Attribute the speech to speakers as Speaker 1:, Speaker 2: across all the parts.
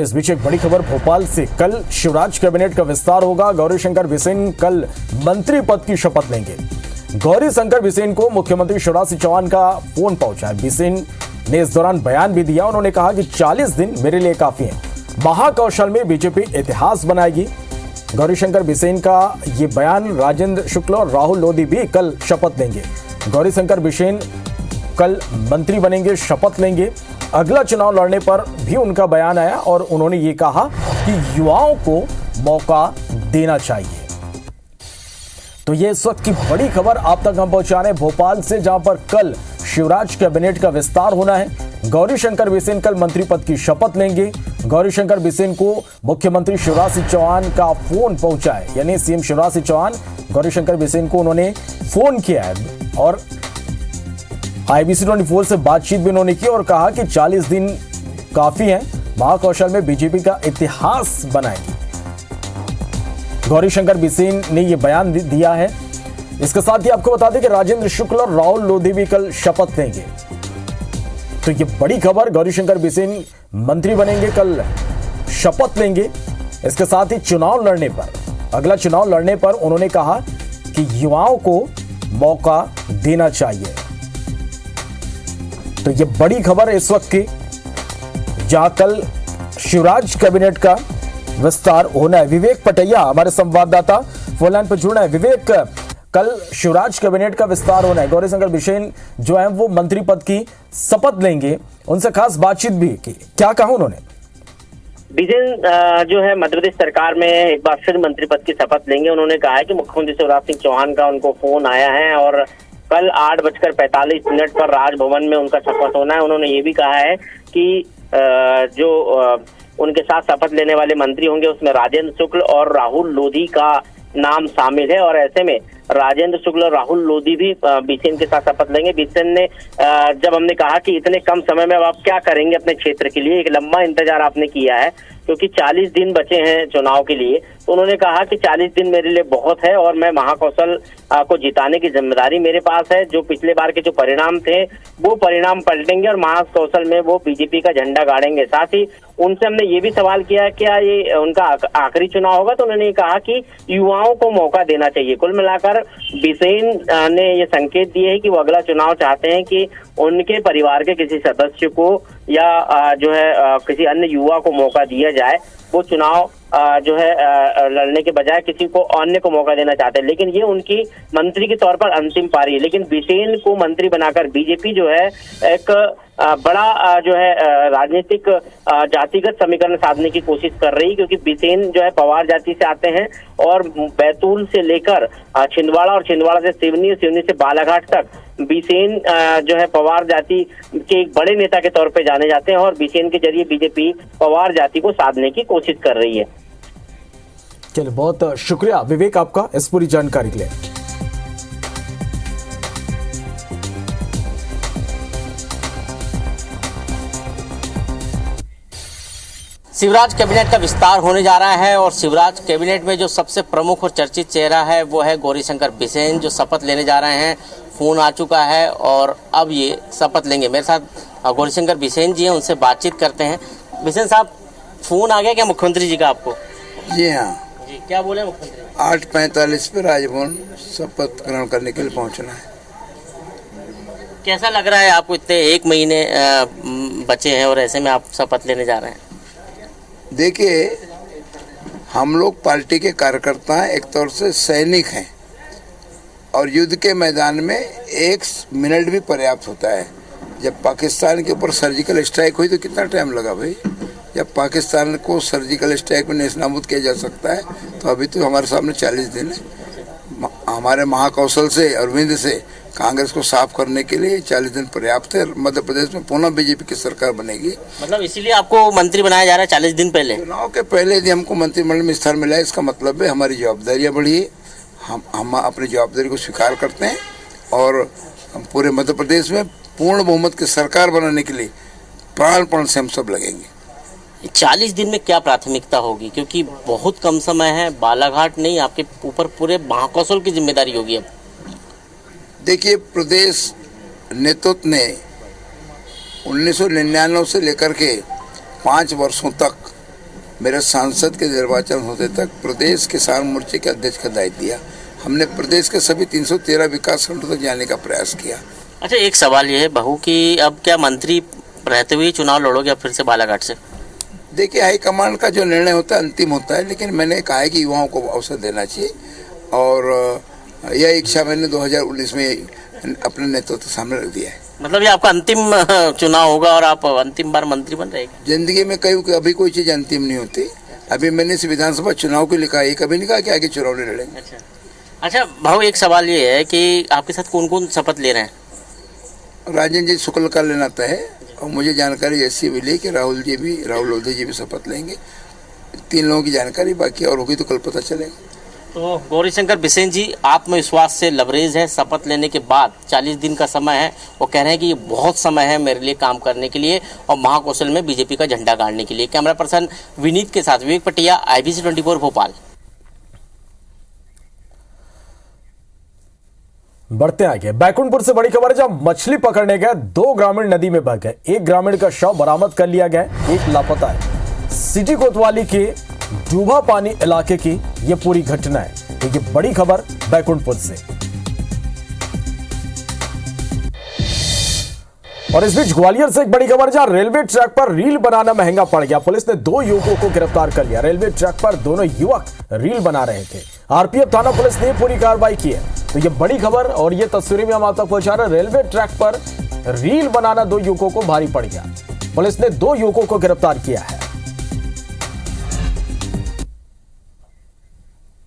Speaker 1: इस बीच एक बड़ी खबर भोपाल से, कल शिवराज कैबिनेट का विस्तार होगा। गौरीशंकर बिसेन कल मंत्री पद की शपथ लेंगे। गौरीशंकर बिसेन को मुख्यमंत्री शिवराज सिंह चौहान का फोन पहुंचा है। बिसेन ने इस दौरान बयान भी दिया। उन्होंने कहा कि 40 दिन मेरे लिए काफी हैं। महाकौशल में बीजेपी इतिहास बनाएगी। गौरीशंकर बिसेन का ये बयान राजेंद्र शुक्ल और राहुल लोधी भी कल शपथ लेंगे। गौरीशंकर बिसेन कल मंत्री बनेंगे, शपथ लेंगे। अगला चुनाव लड़ने पर भी उनका बयान आया और उन्होंने ये कहा कि युवाओं को मौका देना चाहिए। तो ये इस वक्त की बड़ी खबर आप तक हम पहुंचा रहे हैं भोपाल से, जहां पर कल शिवराज कैबिनेट का विस्तार होना है। गौरीशंकर बिसेन कल मंत्री पद की शपथ लेंगे। गौरीशंकर बिसेन को मुख्यमंत्री शिवराज सिंह चौहान का फोन पहुंचा है, यानी सीएम शिवराज सिंह चौहान गौरीशंकर बिसेन को उन्होंने फोन किया है और IBC 24 से बातचीत भी उन्होंने की और कहा कि 40 दिन काफी हैं। महाकौशल में बीजेपी का इतिहास बनाएगी। गौरीशंकर बिसेन ने यह बयान दिया है। इसके साथ ही आपको बता दें कि राजेंद्र शुक्ल और राहुल लोधी भी कल शपथ लेंगे। तो ये बड़ी खबर, गौरीशंकर बिसेन मंत्री बनेंगे, कल शपथ लेंगे। इसके साथ ही चुनाव लड़ने पर, अगला चुनाव लड़ने पर उन्होंने कहा कि युवाओं को मौका देना चाहिए। तो ये बड़ी खबर है इस वक्त की, जहां कल शिवराज कैबिनेट का विस्तार होना है। विवेक पटैया हमारे संवाददाता फोन लाइन पर जुड़ना है। विवेक, कल शिवराज कैबिनेट का विस्तार होना है। गौरीशंकर बिसेन जो है वो मंत्री पद की शपथ लेंगे। उनसे खास बातचीत भी की, क्या कहा उन्होंने?
Speaker 2: बिसेन जो है मध्य प्रदेश सरकार में एक बार फिर मंत्री पद की शपथ लेंगे। उन्होंने कहा है कि मुख्यमंत्री शिवराज सिंह चौहान का उनको फोन आया है और कल 8:45 पर राजभवन में उनका शपथ होना है। उन्होंने ये भी कहा है कि जो उनके साथ शपथ लेने वाले मंत्री होंगे उसमें राजेंद्र शुक्ल और राहुल लोधी का नाम शामिल है और ऐसे में राजेंद्र शुक्ल और राहुल लोधी भी बिसेन के साथ शपथ लेंगे। बिसेन ने जब हमने कहा कि इतने कम समय में अब आप क्या करेंगे अपने क्षेत्र के लिए, एक लंबा इंतजार आपने किया है क्योंकि 40 दिन बचे हैं चुनाव के लिए, तो उन्होंने कहा कि 40 दिन मेरे लिए बहुत है और मैं महाकौशल को जिताने की जिम्मेदारी मेरे पास है। जो पिछले बार के जो परिणाम थे वो परिणाम पलटेंगे और महाकौशल में वो बीजेपी का झंडा गाड़ेंगे। साथ ही उनसे हमने ये भी सवाल किया क्या ये उनका आखिरी चुनाव होगा, तो उन्होंने कहा कि युवाओं को मौका देना चाहिए। कुल मिलाकर बिसेन ने ये संकेत दिए हैं कि वो अगला चुनाव चाहते हैं कि उनके परिवार के किसी सदस्य को या जो है किसी अन्य युवा को मौका दिया जाए। वो चुनाव जो है लड़ने के बजाय किसी को अन्य को मौका देना चाहते हैं, लेकिन ये उनकी मंत्री के तौर पर अंतिम पारी है। लेकिन बिसेन को मंत्री बनाकर बीजेपी जो है एक बड़ा जो है राजनीतिक जातिगत समीकरण साधने की कोशिश कर रही, क्योंकि बिसेन जो है पवार जाति से आते हैं और बैतूल से लेकर छिंदवाड़ा और छिंदवाड़ा से सिवनी और सिवनी से बालाघाट तक बिसेन जो है पवार जाति के एक बड़े नेता के तौर पे जाने जाते हैं और बिसेन के जरिए बीजेपी पवार जाति को साधने की कोशिश कर रही है।
Speaker 1: चलिए, बहुत शुक्रिया विवेक आपका इस पूरी जानकारी के लिए।
Speaker 3: शिवराज कैबिनेट का विस्तार होने जा रहा है और शिवराज कैबिनेट में जो सबसे प्रमुख और चर्चित चेहरा है वो है गौरीशंकर बिसेन, जो शपथ लेने जा रहे हैं। फोन आ चुका है और अब ये शपथ लेंगे। मेरे साथ गौरीशंकर बिसेन जी हैं, उनसे बातचीत करते हैं। बिसेन साहब, फोन आ गया क्या मुख्यमंत्री जी का आपको?
Speaker 4: जी हाँ
Speaker 3: जी, क्या बोले मुख्यमंत्री?
Speaker 4: 8:45 पे राजभवन शपथ ग्रहण करने के लिए पहुंचना है।
Speaker 3: कैसा लग रहा है आपको? इतने 1 महीने बचे हैं और ऐसे में आप शपथ लेने जा रहे हैं।
Speaker 4: देखिए, हम लोग पार्टी के कार्यकर्ता हैं, एक तौर से सैनिक हैं और युद्ध के मैदान में 1 मिनट भी पर्याप्त होता है। जब पाकिस्तान के ऊपर सर्जिकल स्ट्राइक हुई तो कितना टाइम लगा भाई? जब पाकिस्तान को सर्जिकल स्ट्राइक में नेस्तनाबूद किया जा सकता है तो अभी तो हमारे सामने 40 दिन है। हमारे महाकौशल से अरविंद से कांग्रेस को साफ करने के लिए 40 दिन पर्याप्त है। मध्य प्रदेश में पुनः बीजेपी की सरकार बनेगी।
Speaker 3: मतलब इसीलिए आपको मंत्री बनाया जा रहा है 40 दिन पहले?
Speaker 4: चुनाव के पहले यदि हमको मंत्रिमंडल में स्थान मिला है, इसका मतलब है हमारी जवाबदारियां बढ़ी है। हम अपनी जवाबदारी को स्वीकार करते हैं और हम पूरे मध्य प्रदेश में पूर्ण बहुमत की सरकार बनाने के लिए प्राणपण से हम सब लगेंगे।
Speaker 3: 40 दिन में क्या प्राथमिकता होगी, क्योंकि बहुत कम समय है, बालाघाट नहीं आपके ऊपर पूरे महाकौशल की जिम्मेदारी होगी अब?
Speaker 4: देखिए, प्रदेश नेतृत्व ने 1999 से लेकर के 5 वर्षों तक मेरा सांसद के निर्वाचन होते तक प्रदेश किसान मोर्चे के अध्यक्ष का दायित्व दिया। हमने प्रदेश के सभी 313 विकास खंडों तक जाने का प्रयास किया।
Speaker 3: अच्छा, एक सवाल ये है बहू कि अब क्या मंत्री रहते हुए चुनाव लड़ोगे या फिर से बालाघाट से?
Speaker 4: देखिए, हाईकमांड का जो निर्णय होता है अंतिम होता है, लेकिन मैंने कहा है कि युवाओं को अवसर देना चाहिए और यह इच्छा मैंने 2019 में अपने नेतृत्व सामने रख दिया है।
Speaker 3: मतलब ये आपका अंतिम चुनाव होगा और आप अंतिम बार मंत्री बन रहे हैं?
Speaker 4: जिंदगी में कहीं अभी कोई चीज़ अंतिम नहीं होती। अभी मैंने इस विधानसभा चुनाव के लिए कहा, ये कभी नहीं कहा कि आगे चुनाव नहीं लड़ेंगे।
Speaker 3: अच्छा भाऊ, एक सवाल ये है कि आपके साथ कौन कौन शपथ ले रहे हैं?
Speaker 4: राजेंद्र जी शुक्ल का लेना तय है और मुझे जानकारी ऐसी मिली कि राहुल लोधी जी भी शपथ लेंगे। 3 लोगों की जानकारी बाकी और होगी तो कल पता चलेगा।
Speaker 3: तो गौरीशंकर बिसेन जी आत्मविश्वास से लबरेज है शपथ लेने के बाद। 40 दिन का समय है, वो कह रहे हैं कि ये बहुत समय है मेरे लिए काम करने के लिए और महाकौशल में बीजेपी का झंडा गाड़ने के लिए। कैमरा पर्सन विनीत के साथ विवेक पटिया, IBC 24 भोपाल।
Speaker 1: बढ़ते आगे, बैकुंठपुर से बड़ी खबर है, जब मछली पकड़ने गए 2 ग्रामीण नदी में बह गए। 1 ग्रामीण का शव बरामद कर लिया गया, 1 लापता है। सिटी कोतवाली के डूबा पानी इलाके की यह पूरी घटना है। ये बड़ी खबर बैकुंठपुर से। और इस बीच ग्वालियर से एक बड़ी खबर, जहां रेलवे ट्रैक पर रील बनाना महंगा पड़ गया। पुलिस ने 2 युवकों को गिरफ्तार कर लिया। रेलवे ट्रैक पर दोनों युवक रील बना रहे थे। RPF थाना पुलिस ने पूरी कार्रवाई की है। तो ये बड़ी खबर और ये तस्वीरें भी हम आप तक पहुंचा रहे हैं। रेलवे ट्रैक पर रील बनाना 2 युवकों को भारी पड़ गया। पुलिस ने 2 युवकों को गिरफ्तार किया है।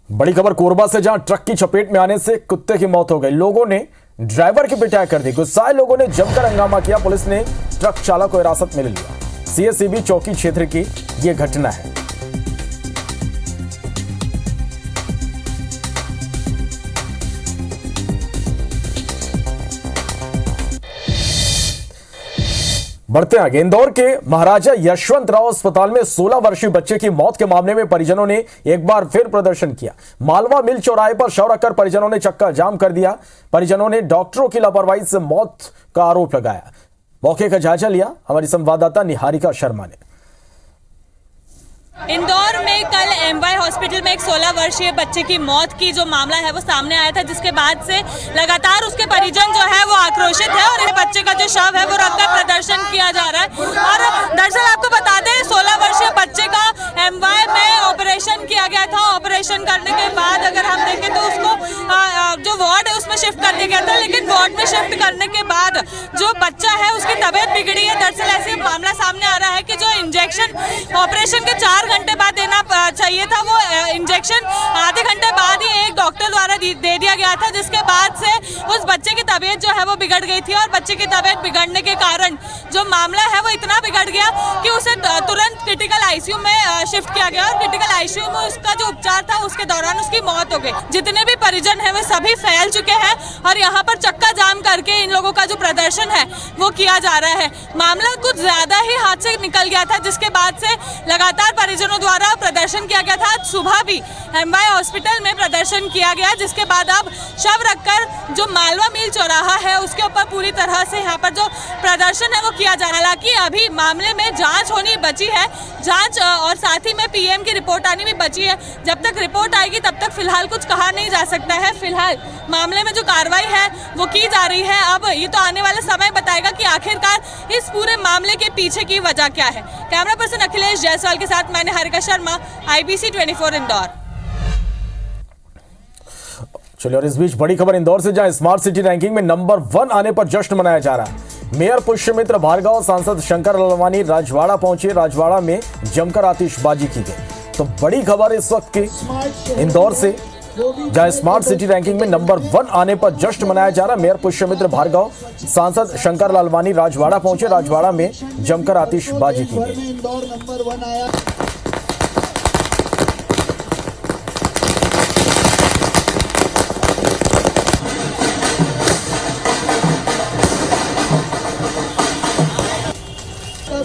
Speaker 1: बड़ी खबर कोरबा से, जहां ट्रक की चपेट में आने से कुत्ते की मौत हो गई। लोगों ने ड्राइवर की पिटाई कर दी। गुस्साए लोगों ने जमकर हंगामा किया। पुलिस ने ट्रक चालक को हिरासत में ले लिया। CSCB चौकी क्षेत्र की यह घटना है। बढ़ते आगे, इंदौर के महाराजा यशवंतराव अस्पताल में 16 वर्षीय बच्चे की मौत के मामले में परिजनों ने एक बार फिर प्रदर्शन किया। मालवा मिल चौराहे पर शव रखकर परिजनों ने चक्का जाम कर दिया। परिजनों ने डॉक्टरों की लापरवाही से मौत का आरोप लगाया। मौके का जायजा लिया हमारी संवाददाता निहारिका शर्मा ने।
Speaker 5: इंदौर में कल MY हॉस्पिटल में एक 16 वर्षीय बच्चे की मौत की जो मामला है वो सामने आया था, जिसके बाद से लगातार उसके परिजन जो है वो आक्रोशित है और इस बच्चे का जो शव है वो रखकर प्रदर्शन किया जा रहा है। और दरअसल आपको बता दें, 16 वर्षीय बच्चे का MY में ऑपरेशन किया गया था। ऑपरेशन करने के बाद अगर हम देखें तो उसको जो वार्ड है उसमें शिफ्ट कर दिया गया था, लेकिन वार्ड में शिफ्ट करने के बाद जो बच्चा है उसकी तबीयत बिगड़ी है। दरअसल ऐसे मामला सामने आ रहा है कि जो इंजेक्शन ऑपरेशन के 4 घंटे बाद देना चाहिए था, वो इंजेक्शन आधे घंटे बाद ही एक डॉक्टर द्वारा दे दिया गया था, जिसके बाद से उस बच्चे की तबीयत जो है वो बिगड़ गई थी। और बच्चे की तबीयत बिगड़ने के कारण जो मामला है वो इतना बिगड़ गया कि उसे तुरंत क्रिटिकल ICU में शिफ्ट किया गया और क्रिटिकल ICU में उसका जो उपचार था उसके दौरान उसकी मौत हो गई। जितने भी परिजन है वे सभी फैल चुके हैं और यहाँ पर चक्का जाम करके इन लोगों का जो प्रदर्शन है वो किया जा रहा है। मामला कुछ ज्यादा ही हाथ से निकल गया था, जिसके बाद से लगातार परिजनों द्वारा प्रदर्शन किया गया था। आज सुबह भी MY हॉस्पिटल में प्रदर्शन किया गया, जिसके बाद अब शव रखकर जो मालवा मिल चौराहा है उसके ऊपर पूरी तरह से यहाँ पर जो प्रदर्शन है वो किया जा रहा है। हालांकि अभी मामले में जांच होनी बची है, जांच और साथ ही में PM की रिपोर्ट आनी भी बची है। जब तक रिपोर्ट आएगी तब तक फिलहाल कुछ कहा नहीं जा सकता है। फिलहाल मामले में जो कार्रवाई है वो की जा रही है। अब ये तो आने वाला समय बताएगा कि आखिरकार इस पूरे मामले के पीछे की वजह क्या है। कैमरा पर्सन अखिलेश जायसवाल के साथ मैं निहारिका शर्मा, IBC 24 इंदौर।
Speaker 1: चलिए, और इस बीच बड़ी खबर इंदौर से, जहां स्मार्ट सिटी रैंकिंग में नंबर 1 आने पर जश्न मनाया जा रहा है। मेयर पुष्यमित्र भार्गव, सांसद शंकर लालवानी राजवाड़ा पहुंचे। राजवाड़ा में जमकर आतिशबाजी की गई। तो बड़ी खबर इस वक्त की इंदौर से, जहां स्मार्ट सिटी रैंकिंग में नंबर 1 आने पर जश्न मनाया जा रहा है। मेयर पुष्यमित्र भार्गव, सांसद शंकर लालवानी राजवाड़ा पहुंचे। राजवाड़ा में जमकर आतिशबाजी की गई।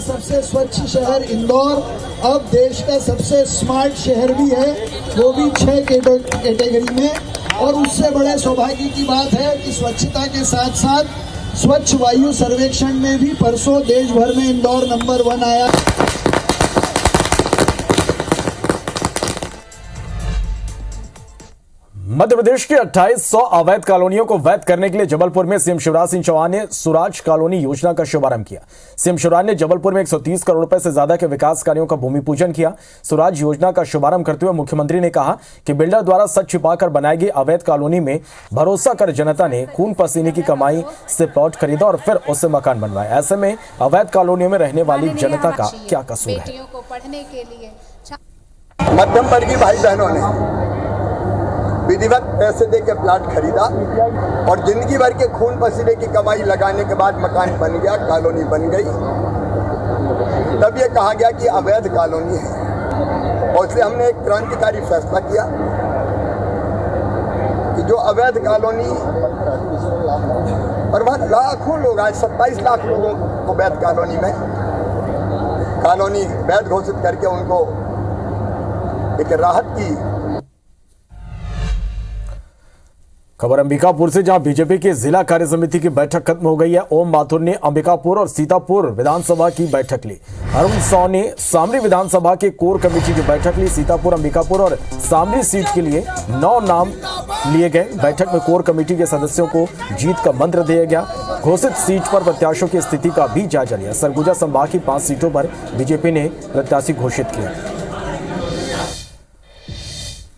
Speaker 6: सबसे स्वच्छ शहर इंदौर अब देश का सबसे स्मार्ट शहर भी है, वो भी 6 कैटेगरी में। और उससे बड़े सौभाग्य की बात है कि स्वच्छता के साथ साथ स्वच्छ वायु सर्वेक्षण में भी परसों देश भर में इंदौर नंबर 1 आया।
Speaker 1: मध्य प्रदेश की 2800 अवैध कॉलोनियों को वैध करने के लिए जबलपुर में सीएम शिवराज सिंह चौहान ने स्वराज कॉलोनी योजना का शुभारंभ किया। सीएम शिवराज ने जबलपुर में 130 करोड़ रुपए से ज्यादा के विकास कार्यों का भूमि पूजन किया। स्वराज योजना का शुभारंभ करते हुए मुख्यमंत्री ने कहा कि बिल्डर द्वारा सच छिपाकर बनाई गई अवैध कॉलोनी में भरोसा कर जनता ने खून पसीने की कमाई से प्लॉट खरीदा और फिर उससे मकान बनवाए। ऐसे में अवैध कॉलोनियों में रहने वाली जनता का क्या कसूर है?
Speaker 7: मध्यम वर्गीय भाई बहनों ने विधिवत पैसे दे के प्लाट खरीदा और जिंदगी भर के खून पसीने की कमाई लगाने के बाद मकान बन गया, कॉलोनी बन गई। तब ये कहा गया कि अवैध कॉलोनी है और इसलिए हमने एक क्रांतिकारी फैसला किया कि जो अवैध कॉलोनी और वहाँ लाखों लोग, आज 27 लाख लोगों को वैध कॉलोनी में कॉलोनी वैध घोषित करके उनको एक राहत की।
Speaker 1: खबर अंबिकापुर से, जहां बीजेपी की जिला कार्य समिति की बैठक खत्म हो गई है। ओम माथुर ने अंबिकापुर और सीतापुर विधानसभा की बैठक ली। अरुण साव ने शामली विधानसभा के कोर कमेटी की बैठक ली। सीतापुर, अंबिकापुर और शामली सीट के लिए 9 नाम लिए गए। बैठक में कोर कमेटी के सदस्यों को जीत का मंत्र दिया गया। घोषित सीट पर प्रत्याशियों की स्थिति का भी जायजा लिया। सरगुजा संभाग की 5 सीटों पर बीजेपी ने प्रत्याशी घोषित किया।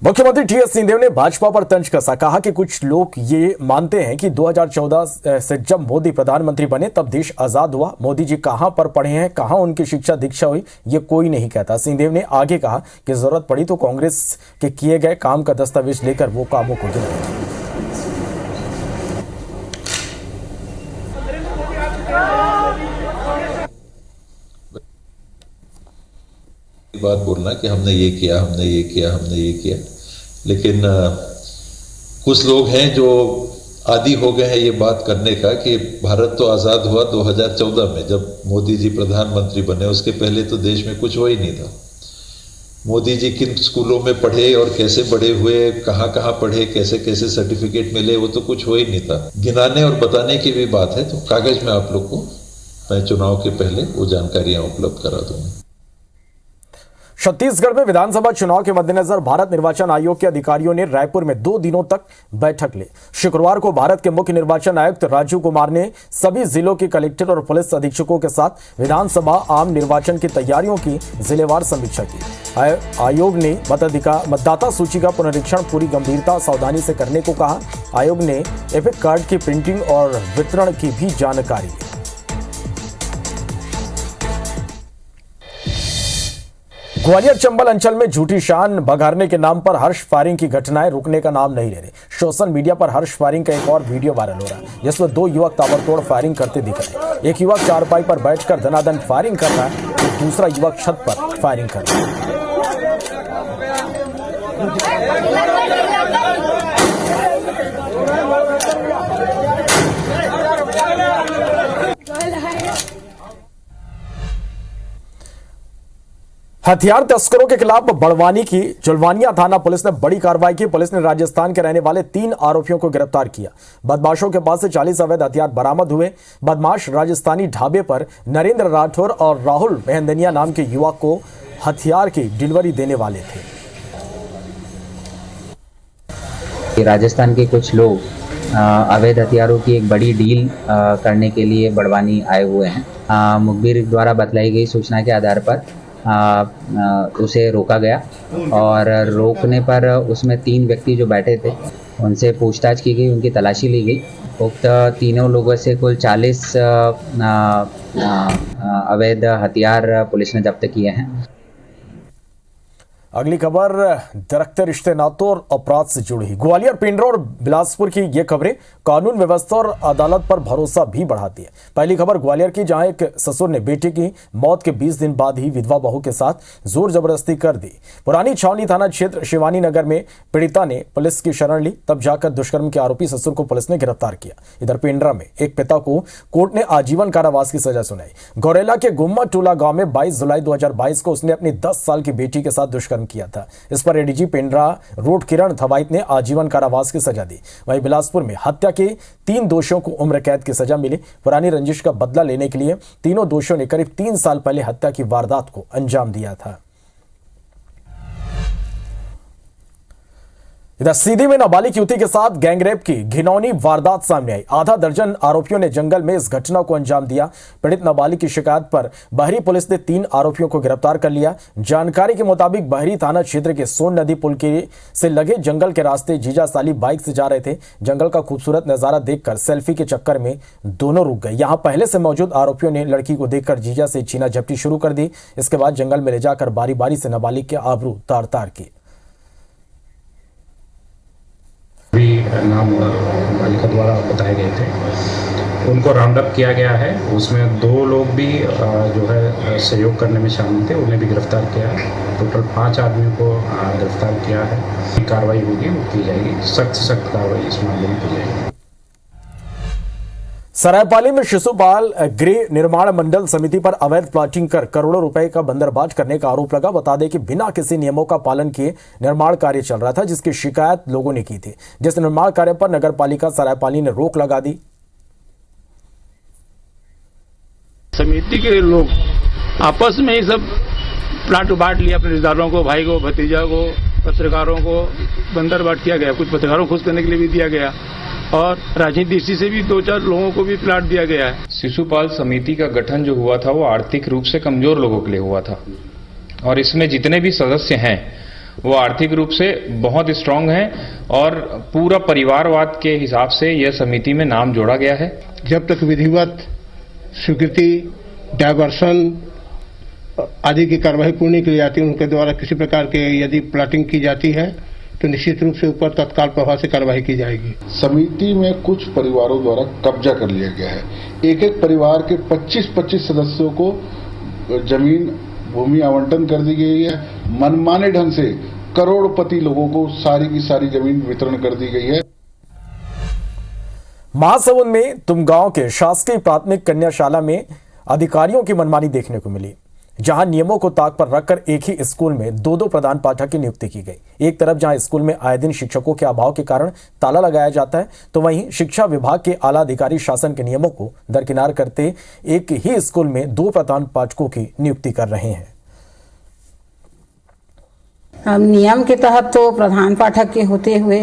Speaker 1: मुख्यमंत्री टीएस सिंहदेव ने भाजपा पर तंज कसा। कहा कि कुछ लोग ये मानते हैं कि 2014 से जब मोदी प्रधानमंत्री बने तब देश आजाद हुआ। मोदी जी कहां पर पढ़े हैं, कहां उनकी शिक्षा दीक्षा हुई, ये कोई नहीं कहता। सिंहदेव ने आगे कहा कि जरूरत पड़ी तो कांग्रेस के किए गए काम का दस्तावेज लेकर वो कामों को गिनाएंगे।
Speaker 8: बात बोलना कि हमने ये किया, हमने ये किया, हमने ये किया, लेकिन कुछ लोग हैं जो आदी हो गए हैं ये बात करने का कि भारत तो आज़ाद हुआ 2014 में जब मोदी जी प्रधानमंत्री बने। उसके पहले तो देश में कुछ हो ही नहीं था। मोदी जी किन स्कूलों में पढ़े और कैसे बड़े हुए, कहाँ कहाँ पढ़े, कैसे कैसे सर्टिफिकेट मिले, वो तो कुछ हो ही नहीं था। गिनाने और बताने की भी बात है तो कागज में आप लोग को मैं चुनाव के पहले वो जानकारियां उपलब्ध करा दूंगा।
Speaker 1: छत्तीसगढ़ में विधानसभा चुनाव के मद्देनजर भारत निर्वाचन आयोग के अधिकारियों ने रायपुर में 2 दिनों तक बैठक ली। शुक्रवार को भारत के मुख्य निर्वाचन आयुक्त राजीव कुमार ने सभी जिलों के कलेक्टर और पुलिस अधीक्षकों के साथ विधानसभा आम निर्वाचन की तैयारियों की जिलेवार समीक्षा की। आयोग ने मतदाता सूची का पुनरीक्षण पूरी गंभीरता सावधानी से करने को कहा। आयोग ने एपिक कार्ड की प्रिंटिंग और वितरण की भी जानकारी ली। ग्वालियर चंबल अंचल में झूठी शान बघारने के नाम पर हर्ष फायरिंग की घटनाएं रुकने का नाम नहीं ले रही। सोशल मीडिया पर हर्ष फायरिंग का एक और वीडियो वायरल हो रहा है जिसमें 2 युवक ताबड़तोड़ फायरिंग करते दिख रहे हैं। एक युवक चारपाई पर बैठकर धनाधन फायरिंग कर रहा है तो दूसरा युवक छत पर फायरिंग कर रहा है। हथियार तस्करों के खिलाफ बड़वानी की जुलवानिया थाना पुलिस ने बड़ी कार्रवाई की। पुलिस ने राजस्थान के रहने वाले 3 आरोपियों को गिरफ्तार किया। बदमाशों के पास से 40 अवैध हथियार बरामद हुए। बदमाश राजस्थानी ढाबे पर नरेंद्र राठौर और राहुल मेहंदनिया नाम के युवक को हथियार की डिलीवरी देने वाले थे।
Speaker 9: राजस्थान के कुछ लोग अवैध हथियारों की एक बड़ी डील करने के लिए बड़वानी आए हुए हैं। मुखबिर द्वारा बतलाई गई सूचना के आधार पर उसे रोका गया और रोकने पर उसमें 3 व्यक्ति जो बैठे थे उनसे पूछताछ की गई, उनकी तलाशी ली गई। उक्त तीनों लोगों से कुल 40 अवैध हथियार पुलिस ने जब्त किए हैं।
Speaker 1: अगली खबर दरख्ते रिश्ते नातों और अपराध से जुड़ी। ग्वालियर, पेंड्रा और बिलासपुर की ये खबरें कानून व्यवस्था और अदालत पर भरोसा भी बढ़ाती है। पहली खबर ग्वालियर की, जहां एक ससुर ने बेटे की मौत के 20 दिन बाद ही विधवा बहू के साथ जोर जबरदस्ती कर दी। पुरानी छावनी थाना क्षेत्र शिवानी नगर में पीड़िता ने पुलिस की शरण ली, तब जाकर दुष्कर्म के आरोपी ससुर को पुलिस ने गिरफ्तार किया। इधर पेंड्रा में एक पिता को कोर्ट ने आजीवन कारावास की सजा सुनाई। गौरेला के गुम्मा टोला गांव में 22 जुलाई 2022 को उसने अपनी 10 साल की बेटी के साथ दुष्कर्म किया था। इस पर एडीजी पेंड्रा रोड किरण थवाइत ने आजीवन कारावास की सजा दी। वहीं बिलासपुर में हत्या के 3 दोषियों को उम्र कैद की सजा मिली। पुरानी रंजिश का बदला लेने के लिए तीनों दोषियों ने करीब 3 साल पहले हत्या की वारदात को अंजाम दिया था। इधर सीधी में नाबालिग युवती के साथ गैंगरेप की घिनौनी वारदात सामने आई। आधा दर्जन आरोपियों ने जंगल में इस घटना को अंजाम दिया। पीड़ित नाबालिग की शिकायत पर बहरी पुलिस ने 3 आरोपियों को गिरफ्तार कर लिया। जानकारी के मुताबिक बहरी थाना क्षेत्र के सोन नदी पुल के से लगे जंगल के रास्ते जीजा साली बाइक से जा रहे थे। जंगल का खूबसूरत नजारा देखकर सेल्फी के चक्कर में दोनों रुक गए। यहाँ पहले से मौजूद आरोपियों ने लड़की को देखकर जीजा से छीना झपटी शुरू कर दी। इसके बाद जंगल में ले जाकर बारी बारी से नाबालिग के आबरू तार तार किए।
Speaker 10: नाम बालिका द्वारा बताए गए थे, उनको राउंड अप किया गया है। उसमें 2 लोग भी जो है सहयोग करने में शामिल थे, उन्हें भी गिरफ्तार किया है। टोटल 5 आदमियों को गिरफ्तार किया है। कार्रवाई होगी, वो की जाएगी, सख्त से सख्त कार्रवाई इस मामले में की जाएगी।
Speaker 1: सरायपाली में शिशुपाल गृह निर्माण मंडल समिति पर अवैध प्लॉटिंग कर करोड़ों रुपए का बंदरबाज करने का आरोप लगा। बता दें कि बिना किसी नियमों का पालन किए निर्माण कार्य चल रहा था, जिसकी शिकायत लोगों ने की थी। जिस निर्माण कार्य पर नगरपालिका सरायपाली ने रोक लगा दी।
Speaker 11: समिति के लोग आपस में ही सब प्लाट बांट लिया, अपने रिश्तेदारों को, भाई को, भतीजा को, पत्रकारों को बंदरबांट किया गया। कुछ पत्रकारों को खुश करने के लिए भी दिया गया और राजनीतिक दृष्टि से भी 2-4 लोगों को भी प्लाट दिया गया है।
Speaker 12: शिशुपाल समिति का गठन जो हुआ था वो आर्थिक रूप से कमजोर लोगों के लिए हुआ था और इसमें जितने भी सदस्य हैं वो आर्थिक रूप से बहुत स्ट्रांग हैं और पूरा परिवारवाद के हिसाब से यह समिति में नाम जोड़ा गया है।
Speaker 13: जब तक विधिवत स्वीकृति, डायवर्सन आदि की कार्रवाई पूर्ण नहीं की जाती, उनके द्वारा किसी प्रकार के यदि प्लाटिंग की जाती है तो निश्चित रूप से ऊपर तत्काल प्रभाव से कार्रवाई की जाएगी।
Speaker 14: समिति में कुछ परिवारों द्वारा कब्जा कर लिया गया है। एक परिवार के 25-25 सदस्यों को जमीन भूमि आवंटन कर दी गई है। मनमाने ढंग से करोड़पति लोगों को सारी की सारी जमीन वितरण कर दी गई है।
Speaker 1: महासमुंद में तुमगांव के शासकीय प्राथमिक कन्याशाला में अधिकारियों की मनमानी देखने को मिली, जहां नियमों को ताक पर रखकर एक ही स्कूल में 2-2 प्रधान पाठक की नियुक्ति की गई। एक तरफ जहां स्कूल में आए दिन शिक्षकों के अभाव के कारण ताला लगाया जाता है, तो वहीं शिक्षा विभाग के आला अधिकारी शासन के नियमों को दरकिनार करते एक ही स्कूल में 2 प्रधान पाठकों की नियुक्ति कर रहे हैं।
Speaker 15: अब नियम के तहत तो प्रधान पाठक के होते हुए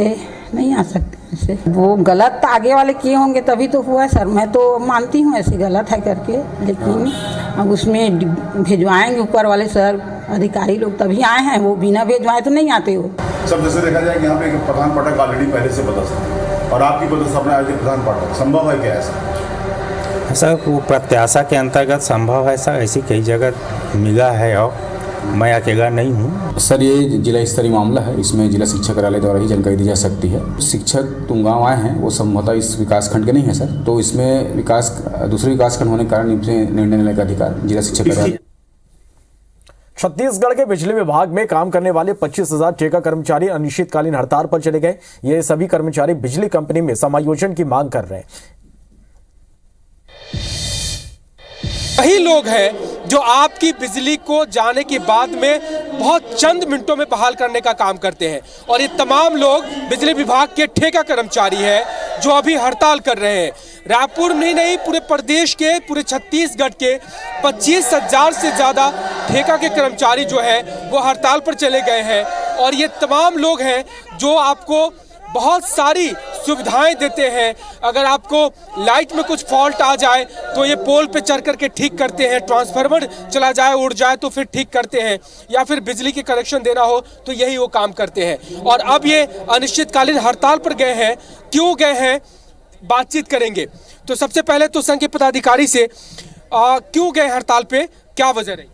Speaker 15: नहीं आ सकते। वो गलत आगे वाले किए होंगे तभी तो हुआ सर। मैं तो मानती हूँ ऐसी गलत है करके, लेकिन अब उसमें भिजवाएंगे ऊपर वाले सर अधिकारी लोग तभी आए हैं, वो बिना भिजवाए तो नहीं आते हो।
Speaker 16: सब जैसे देखा जाए यहाँ पे प्रधान पाठक ऑलरेडी पहले से पदस्थ है और आपकी पदस्थापना आज प्रधान पाठक, संभव है क्या ऐसा?
Speaker 17: वो प्रत्याशा के अंतर्गत संभव है सर, ऐसी कई जगह मिला है और मैं अकेला नहीं हूँ
Speaker 18: सर। ये जिला स्तरीय मामला है, इसमें जिला शिक्षा कार्यालय द्वारा ही जानकारी दी जा सकती है। शिक्षक तुमगांव आए हैं, वो संभवतः इस विकासखंड के नहीं है सर, तो इसमें दूसरे विकासखंड होने के कारण निर्णय लेने का अधिकार जिला शिक्षा कार्यालय।
Speaker 1: छत्तीसगढ़ के बिजली विभाग में काम करने वाले 25,000 ठेका कर्मचारी अनिश्चितकालीन हड़ताल पर चले गए। ये सभी कर्मचारी बिजली कंपनी में समायोजन की मांग कर रहे हैं।
Speaker 19: वही लोग हैं जो आपकी बिजली को जाने के बाद में बहुत चंद मिनटों में बहाल करने का काम करते हैं, और ये तमाम लोग बिजली विभाग के ठेका कर्मचारी हैं जो अभी हड़ताल कर रहे हैं। रायपुर में नहीं, पूरे प्रदेश के, पूरे छत्तीसगढ़ के 25,000 से ज़्यादा ठेका के कर्मचारी जो है वो हड़ताल पर चले गए हैं। और ये तमाम लोग हैं जो आपको बहुत सारी सुविधाएं देते हैं। अगर आपको लाइट में कुछ फॉल्ट आ जाए तो ये पोल पे चढ़ करके ठीक करते हैं, ट्रांसफार्मर चला जाए, उड़ जाए तो फिर ठीक करते हैं, या फिर बिजली के कनेक्शन देना हो तो यही वो काम करते हैं। और अब ये अनिश्चितकालीन हड़ताल पर गए हैं। क्यों गए हैं, बातचीत करेंगे। तो सबसे पहले तो संघ के पदाधिकारी से क्यों गए हड़ताल पे, क्या वजह रही?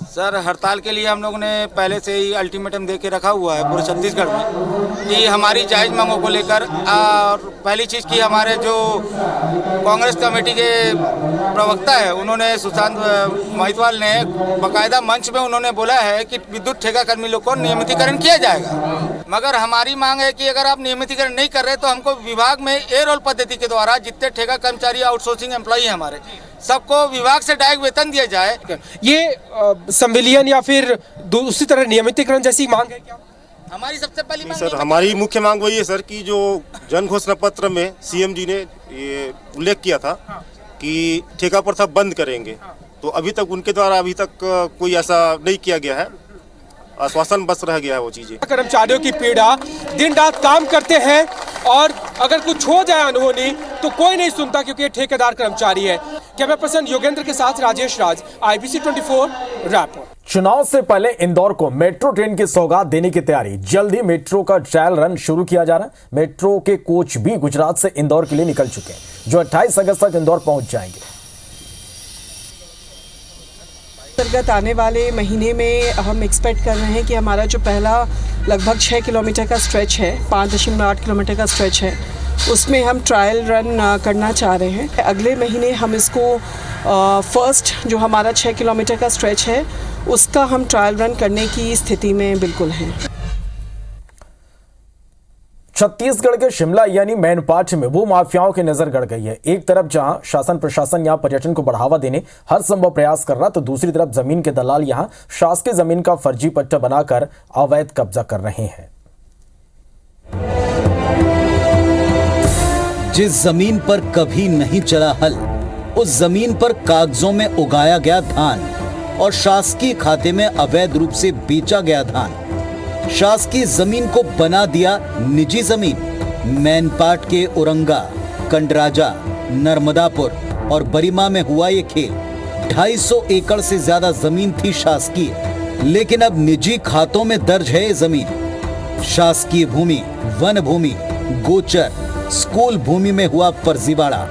Speaker 20: सर, हड़ताल के लिए हम लोगों ने पहले से ही अल्टीमेटम दे के रखा हुआ है पूरे छत्तीसगढ़ में कि हमारी जायज़ मांगों को लेकर। और पहली चीज़ कि हमारे जो कांग्रेस कमेटी के प्रवक्ता है उन्होंने, सुशांत महितवाल ने बाकायदा मंच में उन्होंने बोला है कि विद्युत ठेका कर्मी लोग को नियमितीकरण किया जाएगा। मगर हमारी मांग है कि अगर आप नियमितीकरण नहीं कर रहे तो हमको विभाग में ए रोल पद्धति के द्वारा जितने ठेका कर्मचारी आउटसोर्सिंग एम्प्लॉई हैं हमारे, सबको विभाग से डायरेक्ट वेतन दिया जाए।
Speaker 19: ये संविलियन या फिर उसी तरह नियमितीकरण जैसी मांग है क्या
Speaker 20: हमारी? सबसे पहली मांग
Speaker 21: सर, हमारी मुख्य मांग वही है सर कि जो जन घोषणा पत्र में सीएम जी ने ये उल्लेख किया था कि ठेका प्रथा बंद करेंगे, तो अभी तक उनके द्वारा कोई ऐसा नहीं किया गया है। आश्वासन बस रह गया है वो चीज़ें।
Speaker 19: कर्मचारियों की पीड़ा, दिन रात काम करते हैं और अगर कुछ हो जाए अनहोनी तो कोई नहीं सुनता, क्योंकि ये ठेकेदार कर्मचारी है। कैमरा पर्सन योगेंद्र के साथ राजेश राज, IBC 24 रायपुर।
Speaker 1: चुनाव से पहले इंदौर को मेट्रो ट्रेन की सौगात देने की तैयारी। जल्द ही मेट्रो का ट्रायल रन शुरू किया जा रहा है। मेट्रो के कोच भी गुजरात से इंदौर के लिए निकल चुके हैं, जो 28 अगस्त तक इंदौर पहुंच जाएंगे।
Speaker 2: अंतर्गत आने वाले महीने में हम एक्सपेक्ट कर रहे हैं कि हमारा जो पहला लगभग 6 किलोमीटर का स्ट्रेच है, 5.8 किलोमीटर का स्ट्रेच है, उसमें हम ट्रायल रन करना चाह रहे हैं। अगले महीने हम इसको फर्स्ट जो हमारा 6 किलोमीटर का स्ट्रेच है उसका हम ट्रायल रन करने की स्थिति में बिल्कुल हैं।
Speaker 1: छत्तीसगढ़ के शिमला यानी मैनपाट में वो माफियाओं की नजर गड़ गई है। एक तरफ जहां शासन प्रशासन यहां पर्यटन को बढ़ावा देने हर संभव प्रयास कर रहा, तो दूसरी तरफ जमीन के दलाल यहां शासकीय जमीन का फर्जी पट्टा बनाकर अवैध कब्जा कर रहे हैं।
Speaker 22: जिस जमीन पर कभी नहीं चला हल, उस जमीन पर कागजों में उगाया गया धान और शासकीय खाते में अवैध रूप से बेचा गया धान, शासकीय जमीन को बना दिया निजी जमीन। मैनपाट के औरंगा, कंडराजा, नर्मदापुर और बरीमा में हुआ ये खेल। 250 एकड़ से ज्यादा जमीन थी शासकीय, लेकिन अब निजी खातों में दर्ज है ये जमीन। शासकीय भूमि, वन भूमि, गोचर, स्कूल भूमि में हुआ फर्जीवाड़ा।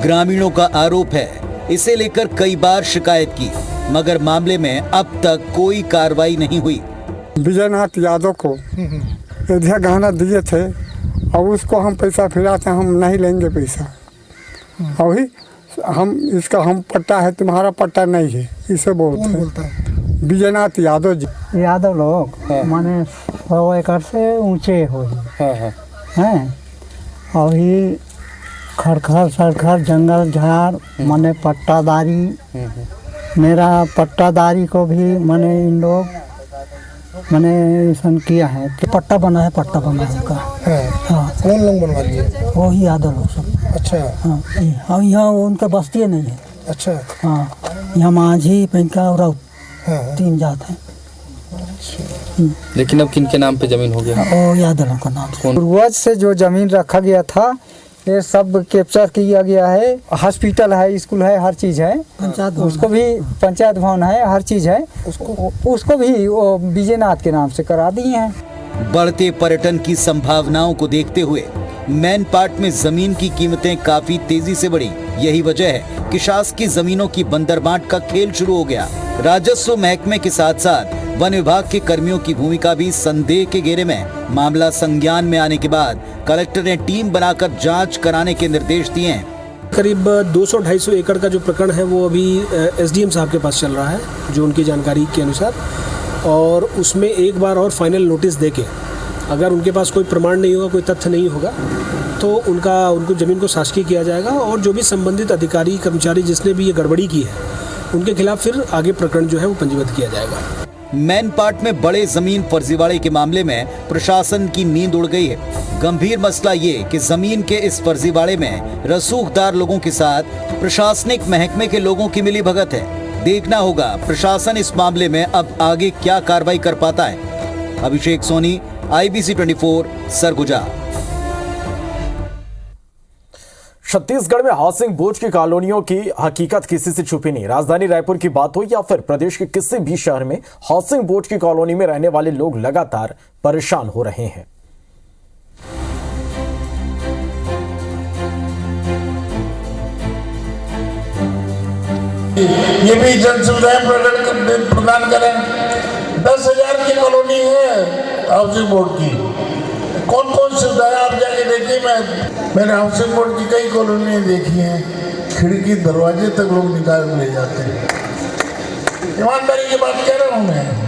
Speaker 22: ग्रामीणों का आरोप है इसे लेकर कई बार शिकायत की, मगर मामले में अब तक कोई कार्रवाई नहीं हुई।
Speaker 23: विजयनाथ यादव को अयोध्या गहना दिए थे और उसको हम पैसा फिराते, हम नहीं लेंगे पैसा, और हम इसका हम पट्टा है, तुम्हारा पट्टा नहीं है, इसे बोलते हैं विजयनाथ यादव जी।
Speaker 24: यादव लोग माने 100 एकड़ से ऊंचे हो हैं, और ये खरखर सरखर जंगल झाड़ माने पट्टादारी, मेरा पट्टादारी को भी माने इन लोग मैंने ऐसा किया है कि पट्टा बना है उनका। हाँ,
Speaker 23: कौन लोग बनवा लिए?
Speaker 24: वो ही यादव लोग सब।
Speaker 23: अच्छा।
Speaker 24: हाँ, और यहाँ उनका बस्ती नहीं है।
Speaker 23: अच्छा।
Speaker 24: हाँ, यहाँ माझी, पेंका और 3 जात हैं।
Speaker 25: लेकिन अब किन के नाम पे जमीन हो गया?
Speaker 24: वो यादव लोग का नाम।
Speaker 25: पूर्वज
Speaker 24: से जो जमीन रखा गया था ये सब कैप्चर किया गया है। हॉस्पिटल है, स्कूल है, हर चीज़ है। उसको भी पंचायत भवन है, हर चीज़ है। उसको भी वो विजयनाथ के नाम से करा दिए हैं।
Speaker 22: बढ़ते पर्यटन की संभावनाओं को देखते हुए मैनपाट में जमीन की कीमतें काफी तेजी से बढ़ी। यही वजह है कि शासकीय जमीनों की बंदरबांट का खेल शुरू हो गया। राजस्व महकमे के साथ साथ वन विभाग के कर्मियों की भूमिका भी संदेह के घेरे में। मामला संज्ञान में आने के बाद कलेक्टर ने टीम बनाकर जांच कराने के निर्देश दिए हैं।
Speaker 26: करीब 200-250 एकड़ का जो प्रकरण है वो अभी SDM साहब के पास चल रहा है, जो उनकी जानकारी के अनुसार, और उसमें एक बार और फाइनल नोटिस देके अगर उनके पास कोई प्रमाण नहीं होगा, कोई तथ्य नहीं होगा, तो उनको ज़मीन को शासकीय किया जाएगा और जो भी संबंधित अधिकारी कर्मचारी जिसने भी ये गड़बड़ी की है उनके खिलाफ फिर आगे प्रकरण जो है वो पंजीबद्ध किया जाएगा।
Speaker 22: मैनपाट में बड़े जमीन फर्जीवाड़े के मामले में प्रशासन की नींद उड़ गई है। गंभीर मसला ये कि जमीन के इस फर्जीवाड़े में रसूखदार लोगों के साथ प्रशासनिक महकमे के लोगों की मिली भगत है। देखना होगा प्रशासन इस मामले में अब आगे क्या कार्रवाई कर पाता है। अभिषेक सोनी, IBC 24, सरगुजा।
Speaker 1: छत्तीसगढ़ में हाउसिंग बोर्ड की कॉलोनियों की हकीकत किसी से छुपी नहीं। राजधानी रायपुर की बात हो या फिर प्रदेश के किसी भी शहर में, हाउसिंग बोर्ड की कॉलोनी में रहने वाले लोग लगातार परेशान हो रहे हैं।
Speaker 27: ये भी जन सुविधाएं प्रदान करें। 10,000 की कॉलोनी है हाउसिंग बोर्ड की, कौन कौन सुविधाएं आप जाके देखिए। मैंने हाउसिंग बोर्ड की कई कॉलोनियाँ देखी हैं, खिड़की दरवाजे तक लोग निकाल ले जाते हैं। ईमानदारी की बात कह रहा हूँ मैं।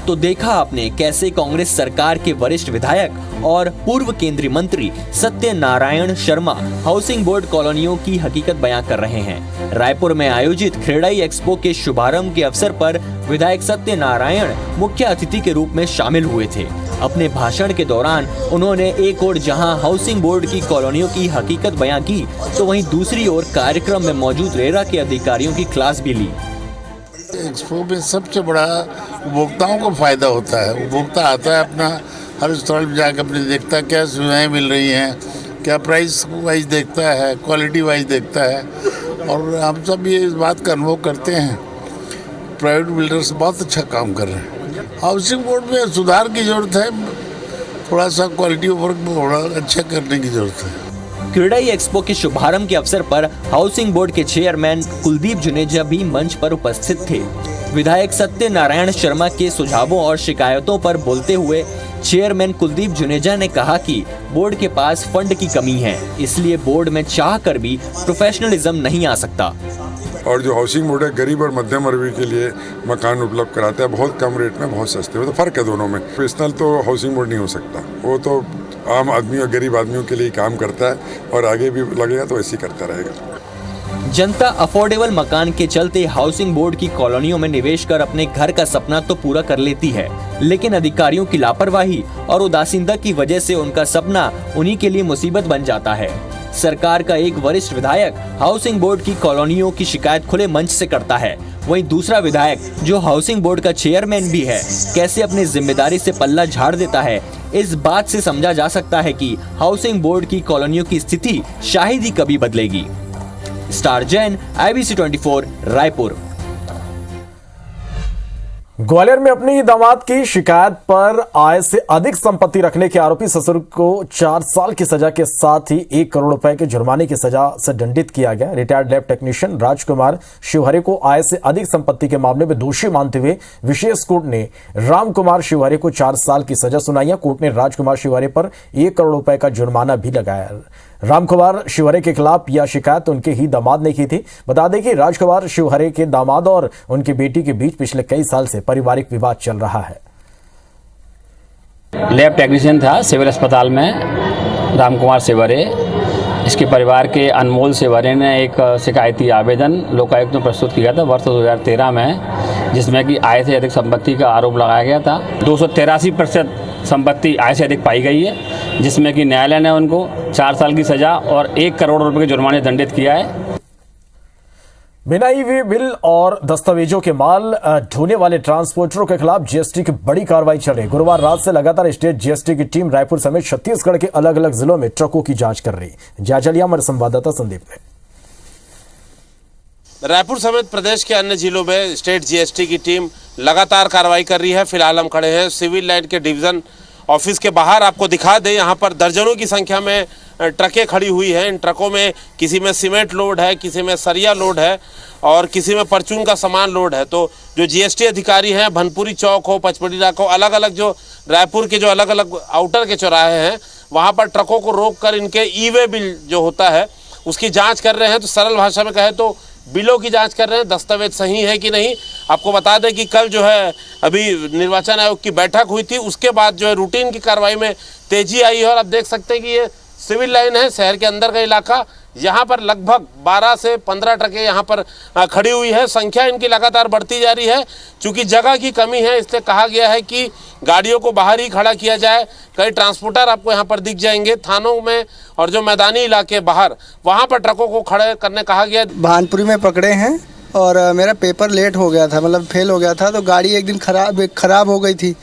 Speaker 28: तो देखा आपने कैसे कांग्रेस सरकार के वरिष्ठ विधायक और पूर्व केंद्रीय मंत्री सत्यनारायण शर्मा हाउसिंग बोर्ड कॉलोनियों की हकीकत बयां कर रहे हैं। रायपुर में आयोजित खेड़ाई एक्सपो के शुभारंभ के अवसर पर विधायक सत्यनारायण मुख्य अतिथि के रूप में शामिल हुए थे। अपने भाषण के दौरान उन्होंने एक ओर जहां हाउसिंग बोर्ड की कॉलोनियों की हकीकत बयां की, तो वहीं दूसरी ओर कार्यक्रम में मौजूद रेरा के अधिकारियों की क्लास भी ली।
Speaker 27: एक्सपो में सबसे बड़ा उपभोक्ताओं को फायदा होता है। उपभोक्ता आता है, अपना हर स्टॉल में जाकर अपने देखता है क्या सुविधाएं मिल रही हैं, क्या प्राइस वाइज देखता है, क्वालिटी वाइज देखता है। और हम सब ये इस बात का अनुभव करते हैं, प्राइवेट बिल्डर्स बहुत अच्छा काम कर रहे हैं। हाउसिंग बोर्ड में सुधार की जरूरत है, थोड़ा सा क्वालिटी वर्क थोड़ा अच्छा करने की जरूरत है।
Speaker 28: क्रेडाई एक्सपो के शुभारंभ के अवसर पर हाउसिंग बोर्ड के चेयरमैन कुलदीप जुनेजा भी मंच पर उपस्थित थे। विधायक सत्यनारायण शर्मा के सुझावों और शिकायतों पर बोलते हुए चेयरमैन कुलदीप जुनेजा ने कहा कि बोर्ड के पास फंड की कमी है, इसलिए बोर्ड में चाह कर भी प्रोफेशनलिज्म नहीं आ सकता।
Speaker 3: और जो हाउसिंग बोर्ड है गरीब और मध्यम वर्ग के लिए मकान उपलब्ध कराता है, बहुत कम रेट में, बहुत सस्ते में। तो फर्क है दोनों में। प्रोफेशनल तो हाउसिंग बोर्ड नहीं हो सकता, वो तो आम आदमी और गरीब आदमियों के लिए काम करता है और आगे भी लगेगा तो ऐसे ही करता रहेगा।
Speaker 28: जनता अफोर्डेबल मकान के चलते हाउसिंग बोर्ड की कॉलोनियों में निवेश कर अपने घर का सपना तो पूरा कर लेती है, लेकिन अधिकारियों की लापरवाही और उदासीनता की वजह से उनका सपना उन्हीं के लिए मुसीबत बन जाता है। सरकार का एक वरिष्ठ विधायक हाउसिंग बोर्ड की कॉलोनियों की शिकायत खुले मंच से करता है, वहीं दूसरा विधायक जो हाउसिंग बोर्ड का चेयरमैन भी है, कैसे अपनी जिम्मेदारी से पल्ला झाड़ देता है। इस बात से समझा जा सकता है कि हाउसिंग बोर्ड की कॉलोनियों की स्थिति शायद ही कभी बदलेगी। Star Jain, IBC 24, Raipur.
Speaker 1: ग्वालियर में अपनी दामाद की शिकायत पर आय से अधिक संपत्ति रखने के आरोपी ससुर को 4 साल की सजा के साथ ही 1 करोड़ रुपए के जुर्माने की सजा से दंडित किया गया। रिटायर्ड लैब टेक्नीशियन राजकुमार शिवहरे को आय से अधिक संपत्ति के मामले में दोषी मानते हुए विशेष कोर्ट ने रामकुमार शिवहरे को 4 साल की सजा सुनाई है। कोर्ट ने राजकुमार शिवहरे पर 1 करोड़ रुपए का जुर्माना भी लगाया। रामकुमार शिवहरे के खिलाफ यह शिकायत उनके ही दामाद ने की थी। बता दें कि राजकुमार शिवहरे के दामाद और उनकी बेटी के बीच पिछले कई साल से पारिवारिक विवाद चल रहा है।
Speaker 4: लैब टेक्नीशियन था सिविल अस्पताल में रामकुमार शिवहरे। इसके परिवार के अनमोल शिवहरे ने एक शिकायती आवेदन लोकायुक्त में प्रस्तुत किया था वर्ष 2013 में, जिसमें कि आय से अधिक संपत्ति का आरोप लगाया गया था। 283% संपत्ति आय से अधिक पाई गई है, जिसमें कि न्यायालय ने उनको 4 साल की सजा और 1 करोड़ रुपए के जुर्माने दंडित किया है।
Speaker 1: बिना ई-वे बिल और दस्तावेजों के माल ढोने वाले ट्रांसपोर्टरों के खिलाफ जीएसटी की बड़ी कार्रवाई चल रही है। गुरुवार रात से लगातार स्टेट जीएसटी की टीम रायपुर समेत छत्तीसगढ़ के अलग अलग जिलों में ट्रकों की जांच कर रही है। जायजा लिया हमारे संवाददाता संदीप ने।
Speaker 5: रायपुर समेत प्रदेश के अन्य जिलों में स्टेट जीएसटी की टीम लगातार कार्रवाई कर रही है। फिलहाल हम खड़े हैं सिविल लाइन के डिवीजन ऑफिस के बाहर। आपको दिखा दें, यहाँ पर दर्जनों की संख्या में ट्रकें खड़ी हुई हैं। इन ट्रकों में किसी में सीमेंट लोड है, किसी में सरिया लोड है और किसी में परचून का सामान लोड है। तो जो जीएसटी अधिकारी हैं, भनपुरी चौक हो, पचमढ़ी नाका हो, अलग अलग जो रायपुर के जो अलग अलग आउटर के चौराहे हैं, वहाँ पर ट्रकों को रोक कर इनके ई-वे बिल जो होता है उसकी जाँच कर रहे हैं। तो सरल भाषा में कहे तो बिलों की जांच कर रहे हैं, दस्तावेज सही है कि नहीं। आपको बता दें कि कल जो है अभी निर्वाचन आयोग की बैठक हुई थी, उसके बाद जो है रूटीन की कार्रवाई में तेजी आई है। और आप देख सकते हैं कि ये सिविल लाइन है, शहर के अंदर का इलाका। यहाँ पर लगभग 12 से 15 ट्रकें यहाँ पर खड़ी हुई है। संख्या इनकी लगातार बढ़ती जा रही है। चूँकि जगह की कमी है, इसलिए कहा गया है कि गाड़ियों को बाहर ही खड़ा किया जाए। कई ट्रांसपोर्टर आपको यहाँ पर दिख जाएंगे थानों में और जो मैदानी इलाके बाहर, वहाँ पर ट्रकों को खड़े करने कहा गया।
Speaker 6: भानपुरी में पकड़े हैं और मेरा पेपर लेट हो गया था, मतलब फेल हो गया था। तो गाड़ी एक दिन खराब हो गई थी,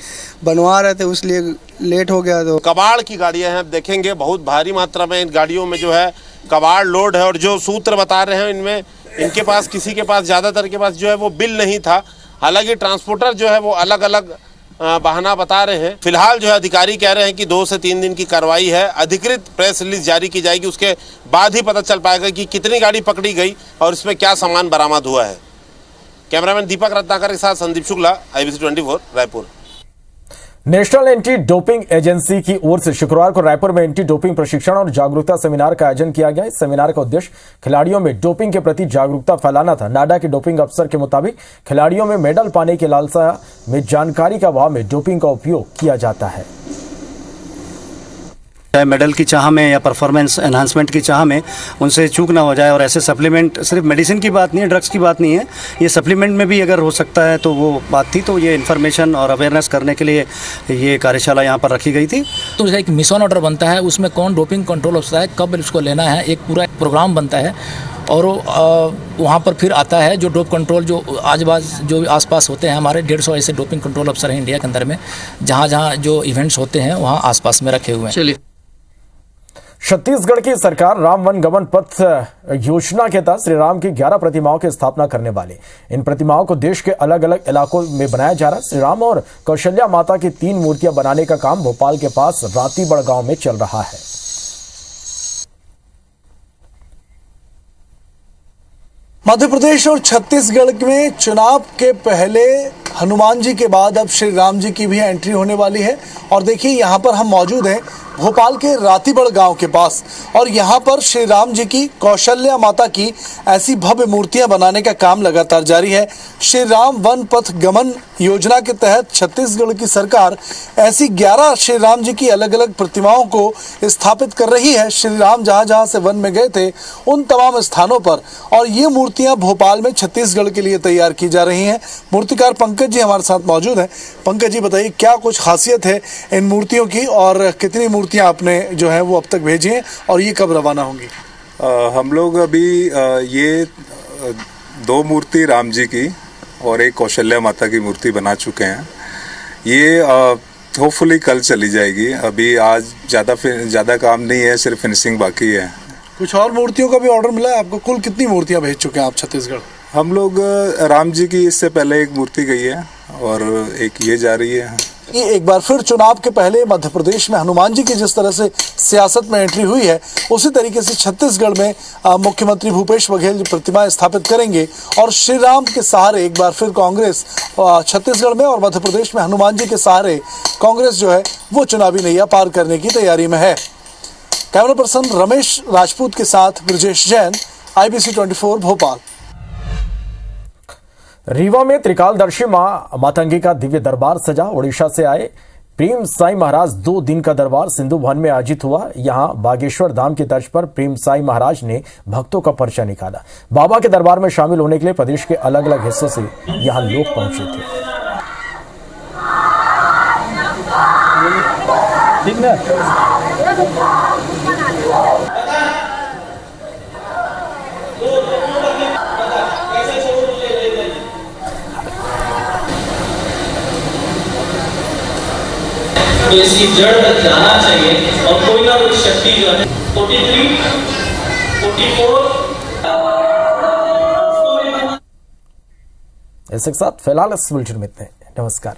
Speaker 6: बनवा रहे थे, उसलिए लेट हो गया। तो
Speaker 5: कबाड़ की गाड़ियां हैं, आप देखेंगे बहुत भारी मात्रा में इन गाड़ियों में जो है कबाड़ लोड है। और जो सूत्र बता रहे हैं इनमें, इनके पास किसी के पास, ज़्यादातर के पास जो है वो बिल नहीं था। हालांकि ट्रांसपोर्टर जो है वो अलग अलग बहाना बता रहे हैं। फिलहाल जो है अधिकारी कह रहे हैं कि 2 से 3 दिन की कार्रवाई है। अधिकृत प्रेस रिलीज जारी की जाएगी, उसके बाद ही पता चल पाएगा कि कितनी गाड़ी पकड़ी गई और इसमें क्या सामान बरामद हुआ है। कैमरामैन दीपक रत्नाकर के साथ Sandeep Shukla, IBC 24, Raipur.
Speaker 1: National anti doping agency की ओर से शुक्रवार को रायपुर में एंटी डोपिंग प्रशिक्षण और जागरूकता सेमिनार का आयोजन किया गया। इस सेमिनार का उद्देश्य खिलाड़ियों में डोपिंग के प्रति जागरूकता फैलाना था। नाडा के डोपिंग अफसर के मुताबिक खिलाड़ियों में मेडल पाने की लालसा में जानकारी का अभाव में डोपिंग का उपयोग किया जाता है।
Speaker 7: चाहे मेडल की चाह में या परफॉर्मेंस एनहांसमेंट की चाह में उनसे चूक ना हो जाए। और ऐसे सप्लीमेंट सिर्फ मेडिसिन की बात नहीं है, ड्रग्स की बात नहीं है, ये सप्लीमेंट में भी अगर हो सकता है तो वो बात थी। तो ये इन्फॉर्मेशन और अवेयरनेस करने के लिए ये कार्यशाला यहाँ पर रखी गई थी।
Speaker 8: तो एक मिशन ऑर्डर बनता है, उसमें कौन डोपिंग कंट्रोल होता है, कब उसको लेना है, एक पूरा प्रोग्राम बनता है। और वहाँ पर फिर आता है जो डोप कंट्रोल जो जो आसपास होते हैं हमारे 150 ऐसे डोपिंग कंट्रोल अफसर हैं इंडिया के अंदर में, जहाँ जहाँ जो इवेंट्स होते हैं वहाँ आसपास में रखे हुए हैं। चलिए,
Speaker 1: छत्तीसगढ़ की सरकार राम वन गमन पथ योजना के तहत श्री राम की 11 प्रतिमाओं की स्थापना करने वाली। इन प्रतिमाओं को देश के अलग अलग इलाकों में बनाया जा रहा है। श्री राम और कौशल्या माता की 3 मूर्तियां बनाने का काम भोपाल के पास रातीबड़ गांव में चल रहा है।
Speaker 9: मध्य प्रदेश और छत्तीसगढ़ में चुनाव के पहले हनुमान जी के बाद अब श्री राम जी की भी एंट्री होने वाली है। और देखिए यहाँ पर हम मौजूद हैं भोपाल के रातीबड़ गांव के पास, और यहाँ पर श्री राम जी की कौशल्या माता की ऐसी भव्य मूर्तियां बनाने का काम लगातार जारी है। श्री राम वन पथ गमन योजना के तहत छत्तीसगढ़ की सरकार ऐसी 11 श्री राम जी की अलग अलग प्रतिमाओं को स्थापित कर रही है। श्री राम जहाँ जहाँ से वन में गए थे उन तमाम स्थानों पर, और ये मूर्तियां भोपाल में छत्तीसगढ़ के लिए तैयार की जा रही हैं। मूर्तिकार पंकज जी हमारे साथ मौजूद हैं। पंकज जी बताइए, क्या कुछ खासियत है इन मूर्तियों की और कितनी मूर्तियां आपने जो है वो अब तक भेजी हैं और ये कब रवाना होंगी?
Speaker 10: हम लोग अभी ये 2 मूर्ति राम जी की और एक कौशल्या माता की मूर्ति बना चुके हैं। ये होपफुली कल चली जाएगी। अभी आज ज़्यादा काम नहीं है, सिर्फ फिनिशिंग बाकी है।
Speaker 9: कुछ और मूर्तियों का भी ऑर्डर मिला है आपको? कुल कितनी मूर्तियां भेज चुके हैं आप छत्तीसगढ़?
Speaker 10: हम लोग राम जी की इससे पहले एक मूर्ति गई है और एक ये जा रही है।
Speaker 9: ये एक बार फिर चुनाव के पहले मध्य प्रदेश में हनुमान जी की जिस तरह से सियासत में एंट्री हुई है, उसी तरीके से छत्तीसगढ़ में मुख्यमंत्री भूपेश बघेल प्रतिमाएं स्थापित करेंगे और श्री राम के सहारे एक बार फिर कांग्रेस छत्तीसगढ़ में और मध्य प्रदेश में हनुमान जी के सहारे कांग्रेस जो है वो चुनावी नैया पार करने की तैयारी में है। कैमरा पर्सन रमेश राजपूत के साथ ब्रजेश जैन, IBC 24 भोपाल।
Speaker 1: रीवा में त्रिकालदर्शी मां मातंगी का दिव्य दरबार सजा। ओडिशा से आए प्रेम साई महाराज 2 दिन का दरबार सिंधु भवन में आयोजित हुआ। यहां बागेश्वर धाम की तर्ज पर प्रेम साई महाराज ने भक्तों का पर्चा निकाला। बाबा के दरबार में शामिल होने के लिए प्रदेश के अलग अलग हिस्सों से यहां लोग पहुंचे थे।
Speaker 11: तो इसकी जड़ तक जाना चाहिए और कोई ना कोई शक्ति जो है 43, 44।
Speaker 1: इसके साथ फिलहाल इस बुलेटिन में इतना ही। नमस्कार।